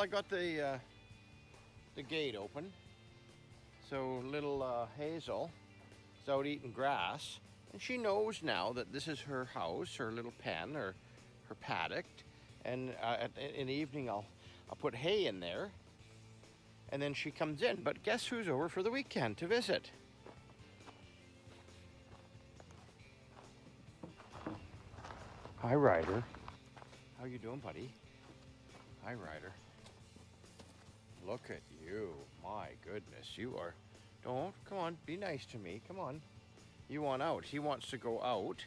I got the gate open, so little Hazel is out eating grass, and she knows now that this is her house, her little pen, or her paddock. And in the evening, I'll put hay in there, and then she comes in. But guess who's over for the weekend to visit? Hi, Ryder. How you doing, buddy? Hi, Ryder. Look at you. My goodness, you are... Don't. Come on, be nice to me. Come on. You want out. He wants to go out,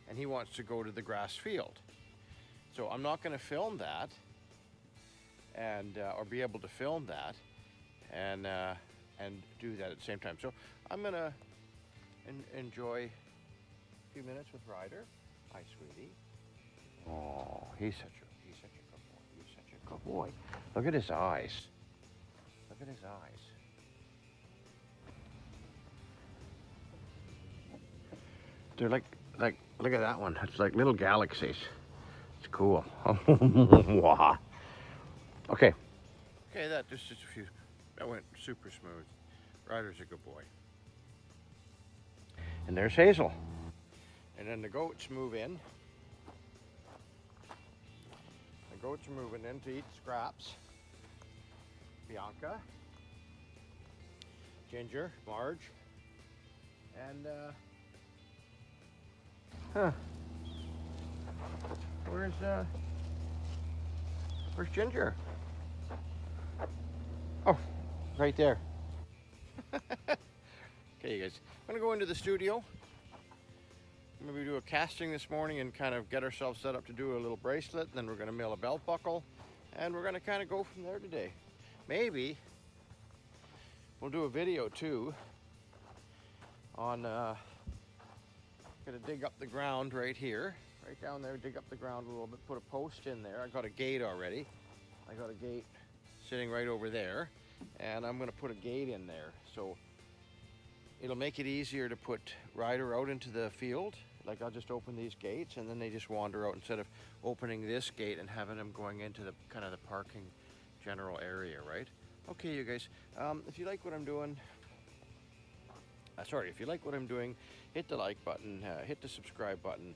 and he wants to go to the grass field. So I'm not going to film that, and or be able to film that, and do that at the same time. So I'm going to enjoy a few minutes with Ryder. Hi, sweetie. Oh, he's such a good boy. He's such a good boy. Look at his eyes. Look at his eyes. They're like look at that one. It's like little galaxies. It's cool. Wow. Okay. Okay, that just a few. That went super smooth. Ryder's a good boy. And there's Hazel. And then the goats move in. The goats are moving in to eat scraps. Bianca, Ginger, Marge, and where's Ginger? Oh, right there. Okay, you guys, I'm gonna go into the studio. Maybe do a casting this morning and kind of get ourselves set up to do a little bracelet. Then we're gonna mill a belt buckle, and we're gonna kind of go from there today. Maybe we'll do a video too on gonna dig up the ground right here, right down there, dig up the ground a little bit, put a post in there. I got a gate already. I got a gate sitting right over there, and I'm gonna put a gate in there. So it'll make it easier to put Ryder out into the field. Like I'll just open these gates and then they just wander out instead of opening this gate and having them going into the kind of the parking general area, right? Okay, you guys, if you like what I'm doing, if you like what I'm doing, hit the like button, hit the subscribe button,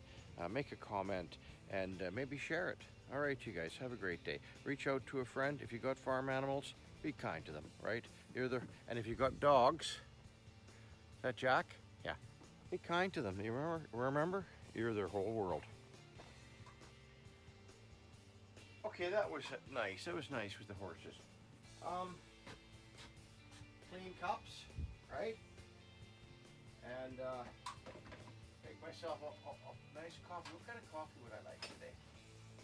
make a comment, and maybe share it. All right, you guys, have a great day. Reach out to a friend. If you got farm animals, be kind to them, right? And if you got dogs, is that Jack? Yeah. Be kind to them. You remember? You're their whole world. Okay, that was nice. That was nice with the horses. Clean cups, right? And make myself a nice coffee. What kind of coffee would I like today?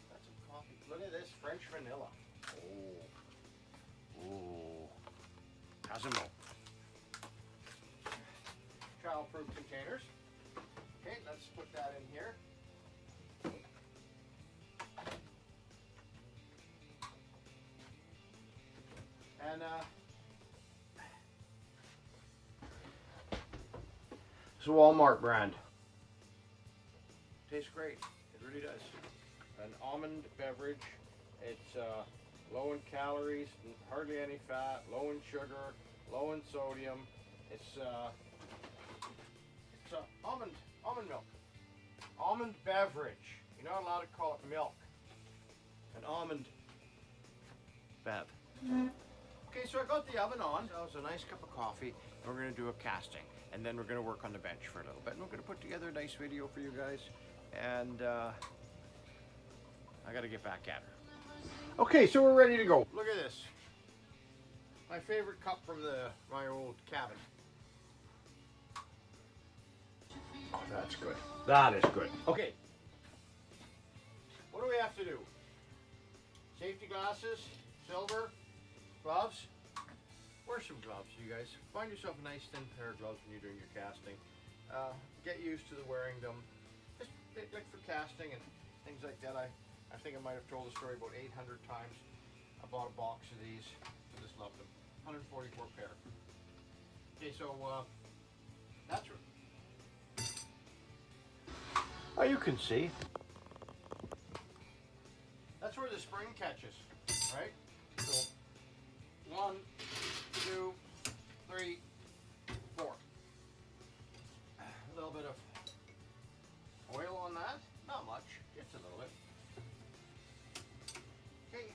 Got some coffee. Look at this, French vanilla. Oh. Ooh. Cosimo. Child-proof containers. Okay, let's put that in here. And it's a Walmart brand. Tastes great. It really does. An almond beverage. It's low in calories, hardly any fat, low in sugar, low in sodium. It's almond milk. Almond beverage. You're not allowed to call it milk. An almond bev. Okay, so I got the oven on. That was a nice cup of coffee. And we're going to do a casting. And then we're going to work on the bench for a little bit. And we're going to put together a nice video for you guys. And I got to get back at her. Okay, so we're ready to go. Look at this. My favorite cup from my old cabin. Oh, that's good. That is good. Okay. What do we have to do? Safety glasses, silver, gloves. Wear some gloves, you guys. Find yourself a nice thin pair of gloves when you're doing your casting. Get used to wearing them. Just like for casting and things like that. I think I might have told the story about 800 times. I bought a box of these. I just love them. 144 pair. Okay, so that's right. Oh, you can see. That's where the spring catches, right? So 1, 2, 3, 4. A little bit of oil on that. Not much, just a little bit. Okay.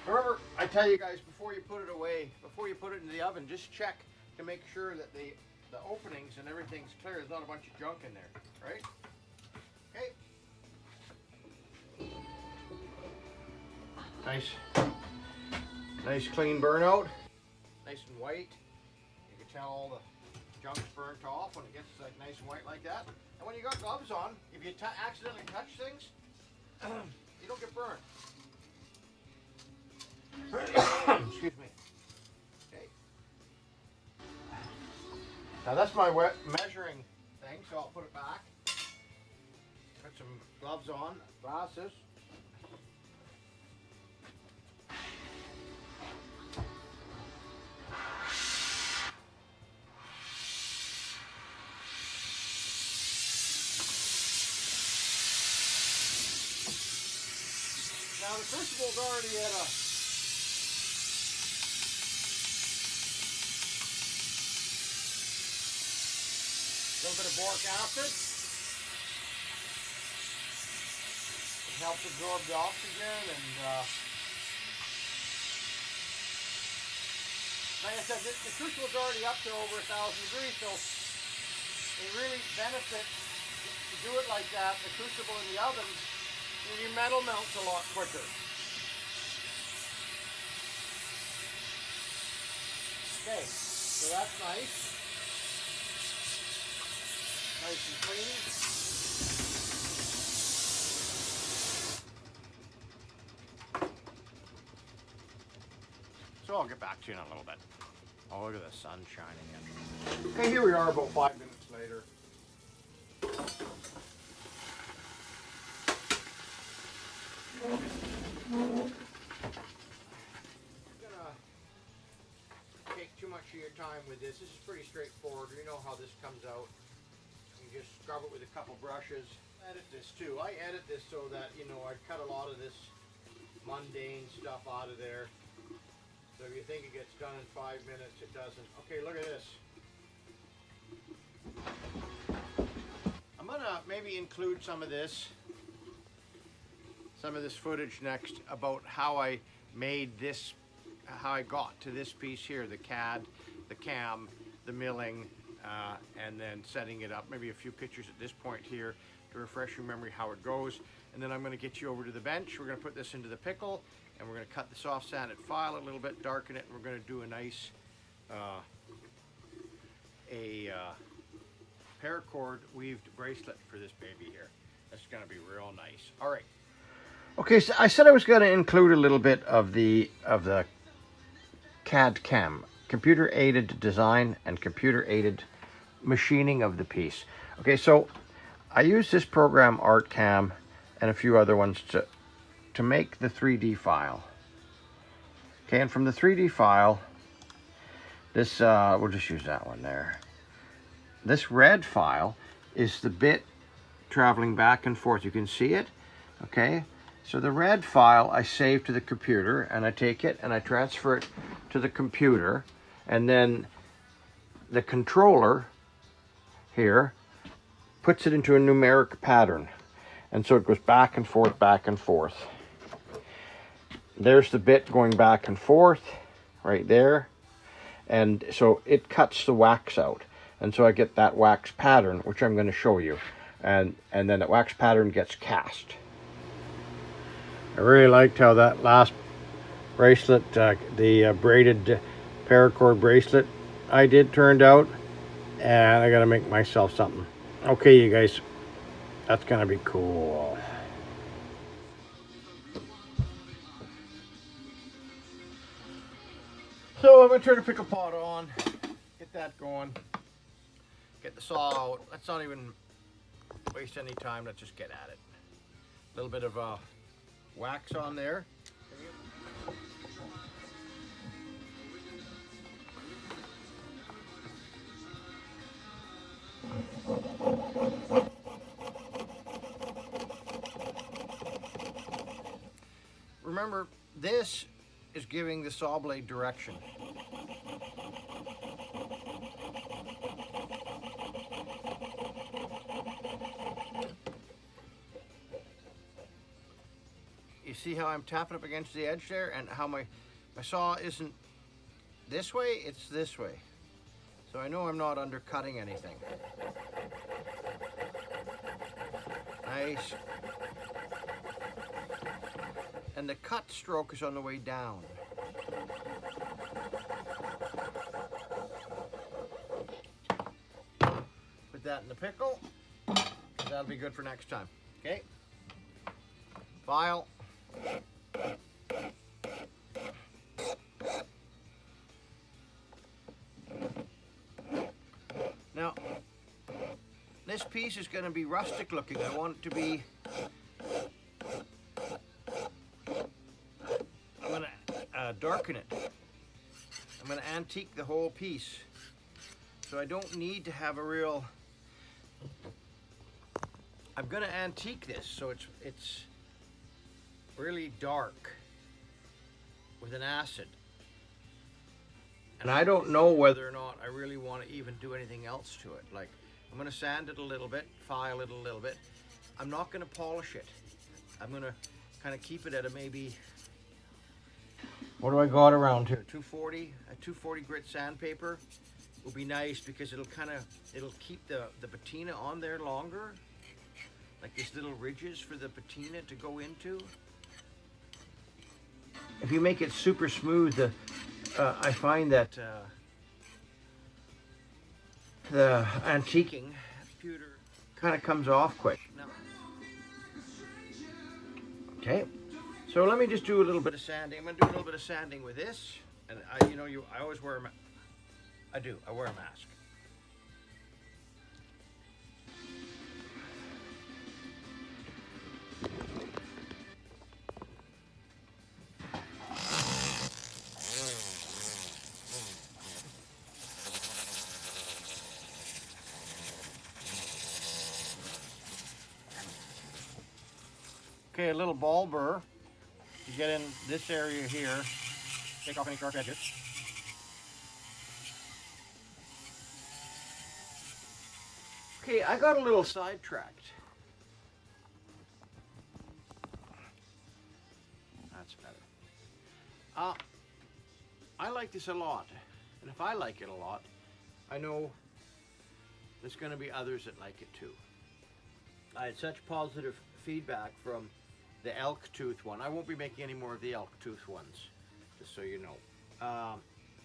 Remember, I tell you guys, before you put it away, before you put it in the oven, just check to make sure that the openings and everything's clear. There's not a bunch of junk in there, right? Okay. Nice clean burnout. Nice and white. You can tell all the junk's burnt off when it gets like nice and white like that. And when you got gloves on, if you accidentally touch things, you don't get burned. Excuse me. Okay. Now that's my measuring thing, so I'll put it back. Put some gloves on, glasses. Now the crucible's already at a little bit of boric acid. It helps absorb the oxygen, and like I said, the crucible's already up to over 1,000 degrees, so it really benefits to do it like that. The crucible in the oven, your metal melts a lot quicker. Okay, so that's nice. Nice and clean. So I'll get back to you in a little bit. Oh, look at the sun shining in. Okay, here we are about 5 minutes later. You're gonna take too much of your time with this. This is pretty straightforward. You know how this comes out. You just scrub it with a couple brushes. Edit this too. I edit this so that, you know, I cut a lot of this mundane stuff out of there. So if you think it gets done in 5 minutes, it doesn't. Okay, look at this. I'm gonna maybe include some of this footage next about how I made this, how I got to this piece here, the CAD, the cam, the milling, and then setting it up. Maybe a few pictures at this point here to refresh your memory how it goes. And then I'm going to get you over to the bench. We're going to put this into the pickle, and we're going to cut the soft sanded file a little bit, darken it, and we're going to do a nice paracord weaved bracelet for this baby here. That's going to be real nice. All right. Okay, so I said I was going to include a little bit of the CAD cam, computer aided design and computer aided machining of the piece. Okay, so I use this program ArtCam and a few other ones to make the 3D file. Okay, and from the 3D file, this we'll just use that one there. This red file is the bit traveling back and forth. You can see it. Okay, so the red file I save to the computer, and I take it and I transfer it to the computer, and then the controller here puts it into a numeric pattern, and so it goes back and forth, back and forth. There's the bit going back and forth right there, and so it cuts the wax out, and so I get that wax pattern, which I'm going to show you, and then that wax pattern gets cast. I really liked how that last bracelet, the braided paracord bracelet I did turned out, and I gotta make myself something. Okay, you guys, that's gonna be cool. So I'm gonna turn the pickle pot on, get that going, get the saw out. Let's not even waste any time, let's just get at it. A little bit of wax on there. remember, this is giving the saw blade direction. You see how I'm tapping up against the edge there, and how my saw isn't this way, it's this way. So I know I'm not undercutting anything. Nice. And the cut stroke is on the way down. Put that in the pickle, 'cause that'll be good for next time. Okay? File. Now, this piece is going to be rustic looking. I want it to be, I'm going to darken it. I'm going to antique the whole piece. So I don't need to have a real, I'm going to antique this so it's really dark with an acid. And I don't know whether or not I really want to even do anything else to it. Like, I'm going to sand it a little bit, file it a little bit. I'm not going to polish it. I'm going to kind of keep it at a maybe, what do I got around here? 240, a 240 grit sandpaper will be nice because it'll keep the patina on there longer. Like these little ridges for the patina to go into. If you make it super smooth, I find that the antiquing pewter kind of comes off quick. No. Okay, so let me just do a little bit of sanding. I'm going to do a little bit of sanding with this, and I always wear I wear a mask. Okay, a little ball burr to get in this area here. Take off any sharp edges. Okay, I got a little sidetracked. That's better. I like this a lot, and if I like it a lot, I know there's going to be others that like it too. I had such positive feedback from the elk tooth one. I won't be making any more of the elk tooth ones, just so you know.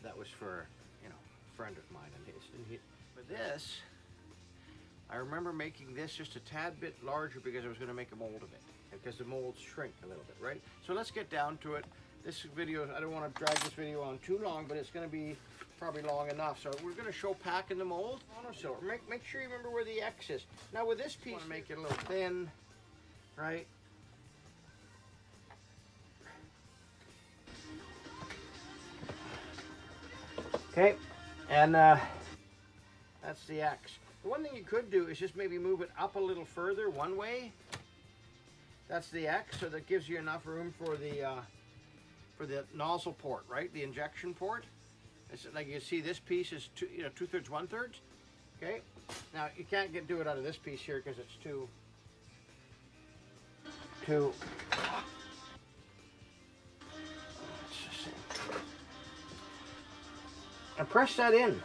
That was for, a friend of mine. But this, I remember making this just a tad bit larger because I was going to make a mold of it, because the molds shrink a little bit, right? So let's get down to it. This video, I don't want to drag this video on too long, but it's going to be probably long enough. So we're going to show packing the mold. So make sure you remember where the X is. Now with this piece, I want to make it a little thin, right? Okay, and that's the X. The one thing you could do is just maybe move it up a little further one way. That's the X, so that gives you enough room for the nozzle port, right? The injection port. It's like you see, this piece is 2/3, 1/3. Okay. Now you can't do it out of this piece here because it's too. And press that in.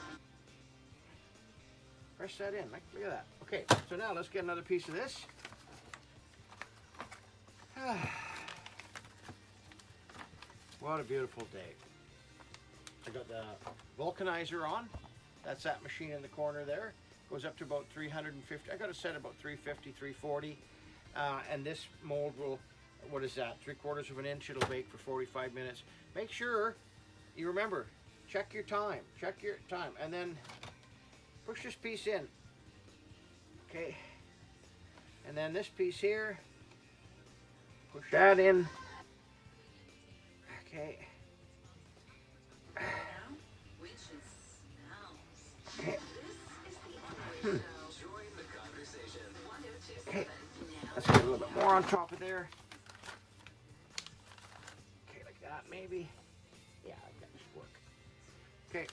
Press that in. Look at that. Okay, so now let's get another piece of this. What a beautiful day. I got the Vulcanizer on. That's that machine in the corner there. Goes up to about 350. I got it set about 350, 340. And this mold will, what is that? 3/4 of an inch. It'll bake for 45 minutes. Make sure you remember, check your time, and then push this piece in. Okay, and then this piece here, push that in. Okay. Okay. Okay. Let's get a little bit more on top of there. maybe. Yeah, that should work. Okay.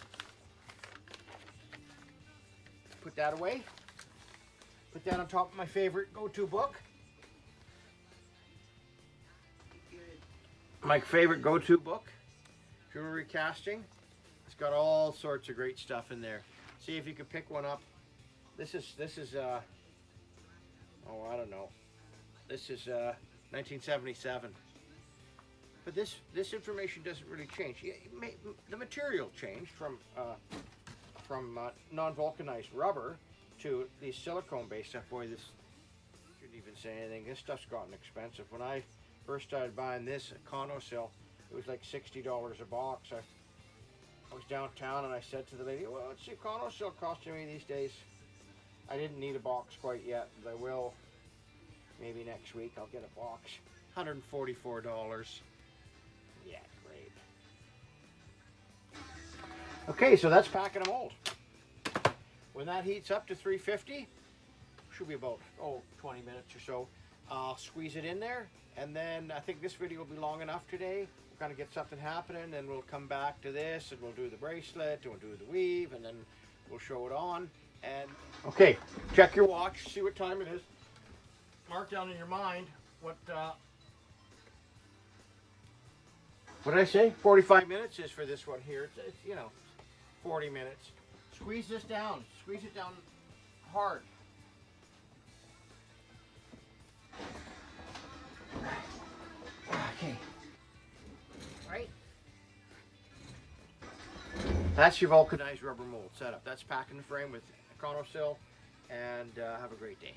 Put that away. Put that on top of my favorite go-to book. My favorite go-to book, Jewelry Casting. It's got all sorts of great stuff in there. See if you can pick one up. This is oh, I don't know. This is 1977. But this information doesn't really change. The material changed from non-vulcanized rubber to these silicone-based stuff. Boy, this shouldn't even say anything. This stuff's gotten expensive. When I first started buying this at Conosil, it was like $60 a box. I was downtown and I said to the lady, well, what's the Conosil costing me these days? I didn't need a box quite yet, but I will. Maybe next week I'll get a box. $144. Yeah, great. Okay, so that's packing a mold. When that heats up to 350, should be about 20 minutes or so, I'll squeeze it in there, and then I think this video will be long enough today. We'll kind of get something happening, and we'll come back to this, and we'll do the bracelet, and we'll do the weave, and then we'll show it on. And okay, check your watch, see what time it is. Mark down in your mind what did I say? 45 minutes is for this one here. It's 40 minutes. Squeeze this down. Squeeze it down hard. Okay. Right? That's your vulcanized rubber mold setup. That's packing the frame with Conosil, and have a great day.